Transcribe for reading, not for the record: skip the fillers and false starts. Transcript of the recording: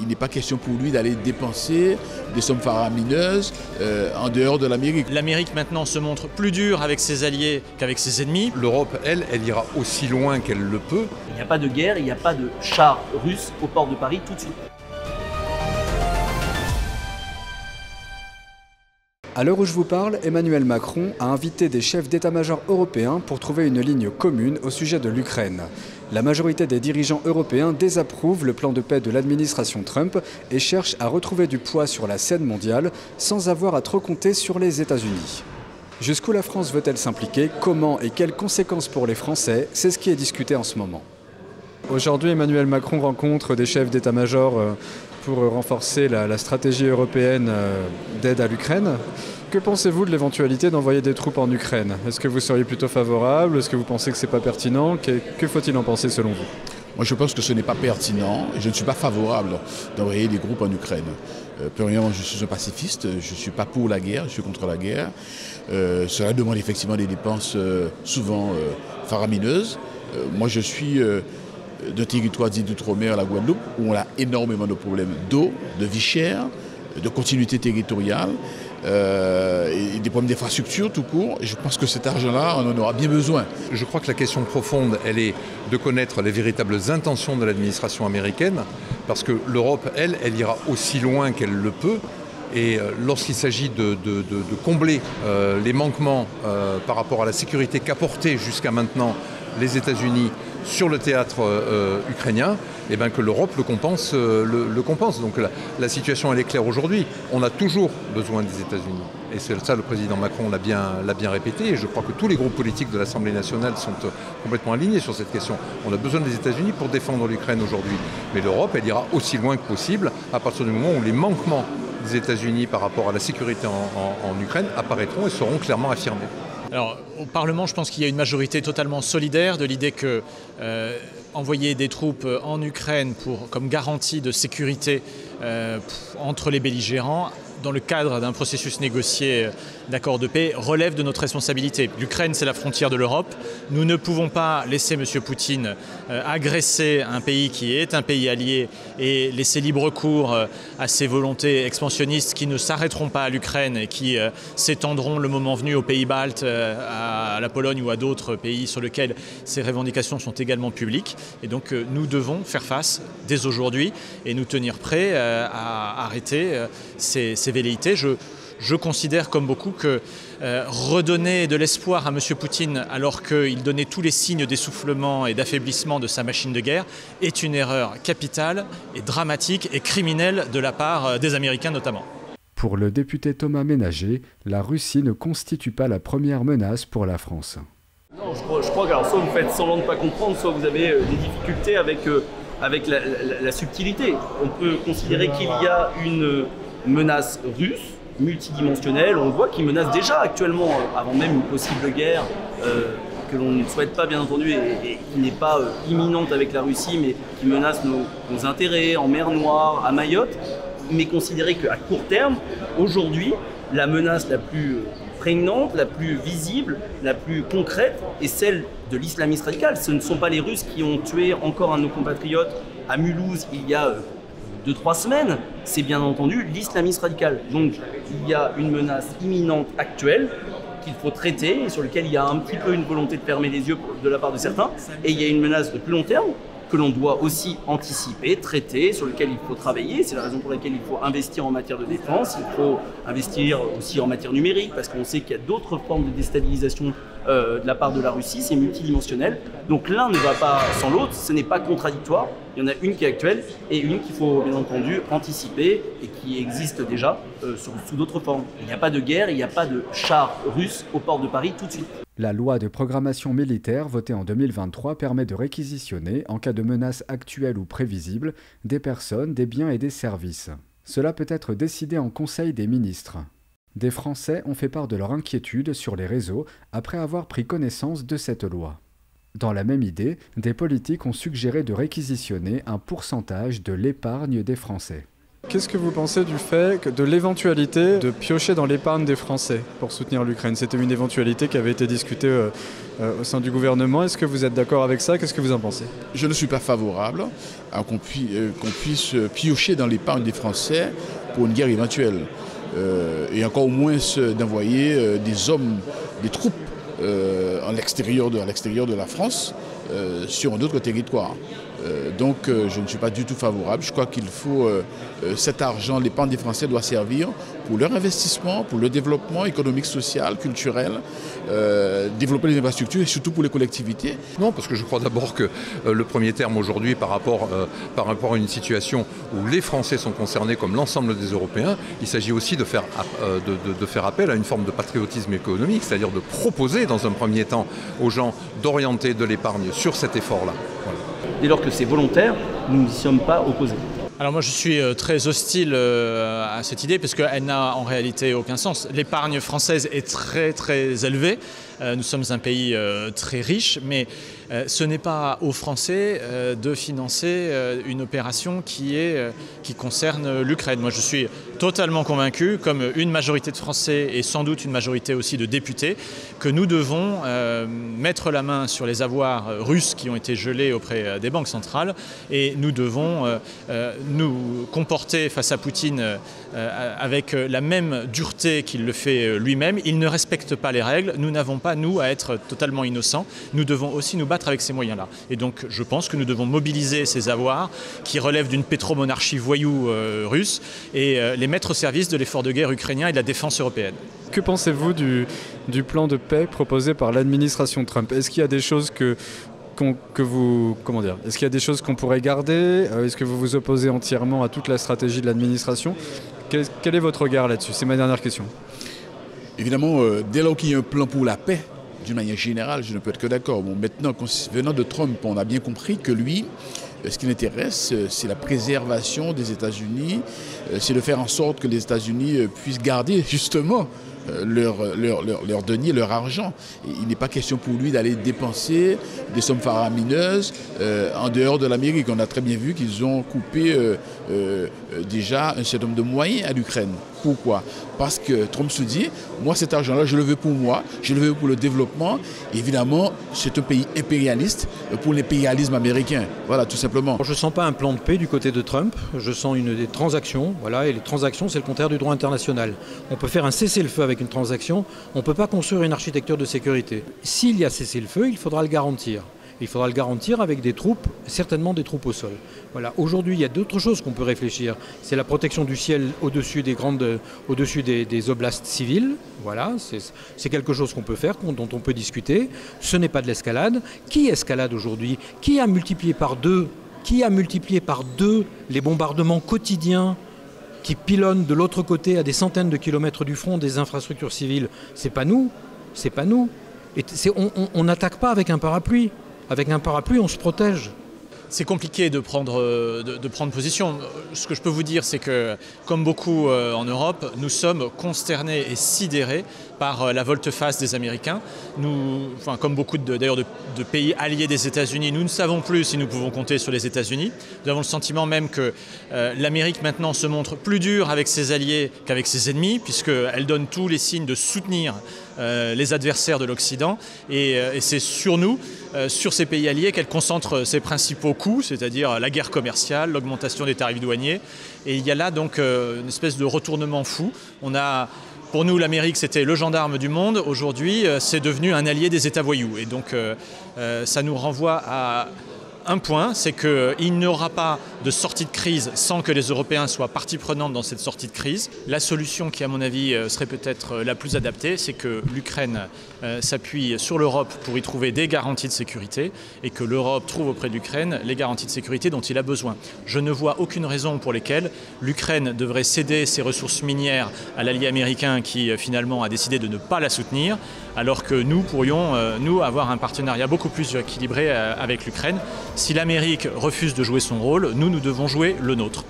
il n'est pas question pour lui d'aller dépenser des sommes faramineuses en dehors de l'Amérique. L'Amérique maintenant se montre plus dure avec ses alliés qu'avec ses ennemis. L'Europe, elle ira aussi loin qu'elle le peut. Il n'y a pas de guerre, il n'y a pas de chars russes au port de Paris tout de suite. À l'heure où je vous parle, Emmanuel Macron a invité des chefs d'état-major européens pour trouver une ligne commune au sujet de l'Ukraine. La majorité des dirigeants européens désapprouvent le plan de paix de l'administration Trump et cherchent à retrouver du poids sur la scène mondiale sans avoir à trop compter sur les États-Unis. Jusqu'où la France veut-elle s'impliquer? Comment et quelles conséquences pour les Français? C'est ce qui est discuté en ce moment. Aujourd'hui, Emmanuel Macron rencontre des chefs d'état-major pour renforcer la stratégie européenne d'aide à l'Ukraine. Que pensez-vous de l'éventualité d'envoyer des troupes en Ukraine? Est-ce que vous seriez plutôt favorable? Est-ce que vous pensez que ce n'est pas pertinent? Que faut-il en penser selon vous? Moi, je pense que ce n'est pas pertinent et je ne suis pas favorable d'envoyer des groupes en Ukraine. Premièrement, je suis un pacifiste, je ne suis pas pour la guerre, je suis contre la guerre. Cela demande effectivement des dépenses souvent faramineuses. Moi, je suis de territoire dit d'outre-mer, la Guadeloupe, où on a énormément de problèmes d'eau, de vie chère, de continuité territoriale, et des problèmes d'infrastructure tout court. Et je pense que cet argent-là, on en aura bien besoin. Je crois que la question profonde, elle est de connaître les véritables intentions de l'administration américaine, parce que l'Europe, elle ira aussi loin qu'elle le peut. Et lorsqu'il s'agit de combler les manquements par rapport à la sécurité qu'apportaient jusqu'à maintenant les États-Unis sur le théâtre ukrainien, et bien que l'Europe le compense. Donc la situation elle est claire aujourd'hui. On a toujours besoin des États-Unis. Et c'est ça, le président Macron l'a bien répété. Et je crois que tous les groupes politiques de l'Assemblée nationale sont complètement alignés sur cette question. On a besoin des États-Unis pour défendre l'Ukraine aujourd'hui. Mais l'Europe, elle ira aussi loin que possible à partir du moment où les manquements des États-Unis par rapport à la sécurité en Ukraine apparaîtront et seront clairement affirmés. Alors, au Parlement, je pense qu'il y a une majorité totalement solidaire de l'idée que envoyer des troupes en Ukraine comme garantie de sécurité entre les belligérants, dans le cadre d'un processus négocié d'accord de paix, relève de notre responsabilité. L'Ukraine, c'est la frontière de l'Europe. Nous ne pouvons pas laisser M. Poutine agresser un pays qui est un pays allié et laisser libre cours à ses volontés expansionnistes qui ne s'arrêteront pas à l'Ukraine et qui s'étendront le moment venu aux pays baltes, à la Pologne ou à d'autres pays sur lesquels ces revendications sont également publiques. Et donc nous devons faire face dès aujourd'hui et nous tenir prêts à arrêter ces velléités. Je considère comme beaucoup que redonner de l'espoir à M. Poutine alors qu'il donnait tous les signes d'essoufflement et d'affaiblissement de sa machine de guerre est une erreur capitale et dramatique et criminelle de la part des Américains notamment. Pour le député Thomas Ménager, la Russie ne constitue pas la première menace pour la France. Non, je crois que alors, soit vous faites semblant de ne pas comprendre, soit vous avez des difficultés avec la subtilité. On peut considérer qu'il y a une menace russe, multidimensionnelle, on voit qu'il menace déjà actuellement, avant même une possible guerre, que l'on ne souhaite pas bien entendu et qui n'est pas imminente avec la Russie, mais qui menace nos intérêts en mer Noire, à Mayotte, mais considérer qu'à court terme, aujourd'hui, la menace la plus prégnante, la plus visible, la plus concrète est celle de l'islamisme radical. Ce ne sont pas les Russes qui ont tué encore un de nos compatriotes à Mulhouse il y a 2-3 semaines, c'est bien entendu l'islamisme radical. Donc il y a une menace imminente actuelle qu'il faut traiter et sur laquelle il y a un petit peu une volonté de fermer les yeux de la part de certains. Et il y a une menace de plus long terme que l'on doit aussi anticiper, traiter, sur lequel il faut travailler. C'est la raison pour laquelle il faut investir en matière de défense, il faut investir aussi en matière numérique, parce qu'on sait qu'il y a d'autres formes de déstabilisation de la part de la Russie, c'est multidimensionnel. Donc l'un ne va pas sans l'autre, ce n'est pas contradictoire. Il y en a une qui est actuelle et une qu'il faut bien entendu anticiper et qui existe déjà sous d'autres formes. Il n'y a pas de guerre, il n'y a pas de chars russes au port de Paris tout de suite. La loi de programmation militaire votée en 2023 permet de réquisitionner, en cas de menace actuelle ou prévisible, des personnes, des biens et des services. Cela peut être décidé en Conseil des ministres. Des Français ont fait part de leur inquiétude sur les réseaux après avoir pris connaissance de cette loi. Dans la même idée, des politiques ont suggéré de réquisitionner un pourcentage de l'épargne des Français. Qu'est-ce que vous pensez du fait de l'éventualité de piocher dans l'épargne des Français pour soutenir l'Ukraine? C'était une éventualité qui avait été discutée au sein du gouvernement. Est-ce que vous êtes d'accord avec ça? Qu'est-ce que vous en pensez? Je ne suis pas favorable à qu'on puisse piocher dans l'épargne des Français pour une guerre éventuelle. Et encore moins d'envoyer des hommes, des troupes à l'extérieur de la France sur d'autres territoires. Donc je ne suis pas du tout favorable. Je crois qu'il faut cet argent, l'épargne des Français doit servir pour leur investissement, pour le développement économique, social, culturel, développer les infrastructures et surtout pour les collectivités. Non, parce que je crois d'abord que le premier terme aujourd'hui par rapport à une situation où les Français sont concernés comme l'ensemble des Européens, il s'agit aussi de faire appel à une forme de patriotisme économique, c'est-à-dire de proposer dans un premier temps aux gens d'orienter de l'épargne sur cet effort-là. Voilà. Dès lors que c'est volontaire, nous n'y sommes pas opposés. Alors moi je suis très hostile à cette idée parce qu'elle n'a en réalité aucun sens. L'épargne française est très très élevée. Nous sommes un pays très riche, mais ce n'est pas aux Français de financer une opération qui concerne l'Ukraine. Moi je suis totalement convaincu, comme une majorité de Français et sans doute une majorité aussi de députés, que nous devons mettre la main sur les avoirs russes qui ont été gelés auprès des banques centrales et nous devons nous comporter face à Poutine avec la même dureté qu'il le fait lui-même. Il ne respecte pas les règles. Nous n'avons pas, nous, à être totalement innocents. Nous devons aussi nous battre avec ces moyens-là. Et donc, je pense que nous devons mobiliser ces avoirs qui relèvent d'une pétromonarchie voyou russe et les mettre au service de l'effort de guerre ukrainien et de la défense européenne. Que pensez-vous du plan de paix proposé par l'administration Trump? Est-ce qu'il y a des choses est-ce qu'il y a des choses qu'on pourrait garder? Est-ce que vous vous opposez entièrement à toute la stratégie de l'administration? Quel est votre regard là-dessus? C'est ma dernière question. Évidemment, dès lors qu'il y a un plan pour la paix, d'une manière générale, je ne peux être que d'accord. Bon, maintenant, venant de Trump, on a bien compris que lui, ce qui l'intéresse, c'est la préservation des États-Unis, c'est de faire en sorte que les États-Unis puissent garder justement leur denier, leur argent. Et il n'est pas question pour lui d'aller dépenser des sommes faramineuses en dehors de l'Amérique. On a très bien vu qu'ils ont coupé déjà un certain nombre de moyens à l'Ukraine. Pourquoi? Parce que Trump se dit, moi cet argent-là, je le veux pour moi, je le veux pour le développement. Et évidemment, c'est un pays impérialiste pour l'impérialisme américain. Voilà, tout simplement. Je ne sens pas un plan de paix du côté de Trump, je sens des transactions. Voilà, et les transactions, c'est le contraire du droit international. On peut faire un cessez-le-feu avec une transaction, on ne peut pas construire une architecture de sécurité. S'il y a cessez-le-feu, il faudra le garantir. Il faudra le garantir avec des troupes, certainement des troupes au sol. Voilà. Aujourd'hui, il y a d'autres choses qu'on peut réfléchir. C'est la protection du ciel au-dessus des oblasts civils. Voilà, c'est quelque chose qu'on peut faire, dont on peut discuter. Ce n'est pas de l'escalade. Qui escalade aujourd'hui? Qui a multiplié par deux les bombardements quotidiens qui pilonnent de l'autre côté à des centaines de kilomètres du front des infrastructures civiles? C'est pas nous. C'est pas nous. Et on n'attaque pas avec un parapluie. Avec un parapluie, on se protège. C'est compliqué de prendre position. Ce que je peux vous dire, c'est que, comme beaucoup en Europe, nous sommes consternés et sidérés par la volte-face des Américains. Comme beaucoup d'ailleurs de pays alliés des États-Unis, nous ne savons plus si nous pouvons compter sur les États-Unis. Nous avons le sentiment même que l'Amérique maintenant se montre plus dure avec ses alliés qu'avec ses ennemis, puisqu'elle donne tous les signes de soutenir les adversaires de l'Occident. Et c'est sur nous, sur ces pays alliés, qu'elle concentre ses principaux coûts, c'est-à-dire la guerre commerciale, l'augmentation des tarifs douaniers. Et il y a là donc une espèce de retournement fou. Pour nous, l'Amérique, c'était le gendarme du monde. Aujourd'hui, c'est devenu un allié des États voyous. Et donc, ça nous renvoie à un point, c'est qu'il n'y aura pas de sortie de crise sans que les Européens soient partie prenante dans cette sortie de crise. La solution qui, à mon avis, serait peut-être la plus adaptée, c'est que l'Ukraine s'appuie sur l'Europe pour y trouver des garanties de sécurité et que l'Europe trouve auprès de l'Ukraine les garanties de sécurité dont il a besoin. Je ne vois aucune raison pour lesquelles l'Ukraine devrait céder ses ressources minières à l'allié américain qui, finalement, a décidé de ne pas la soutenir, alors que nous pourrions, nous, avoir un partenariat beaucoup plus équilibré avec l'Ukraine. Si l'Amérique refuse de jouer son rôle, nous devons jouer le nôtre.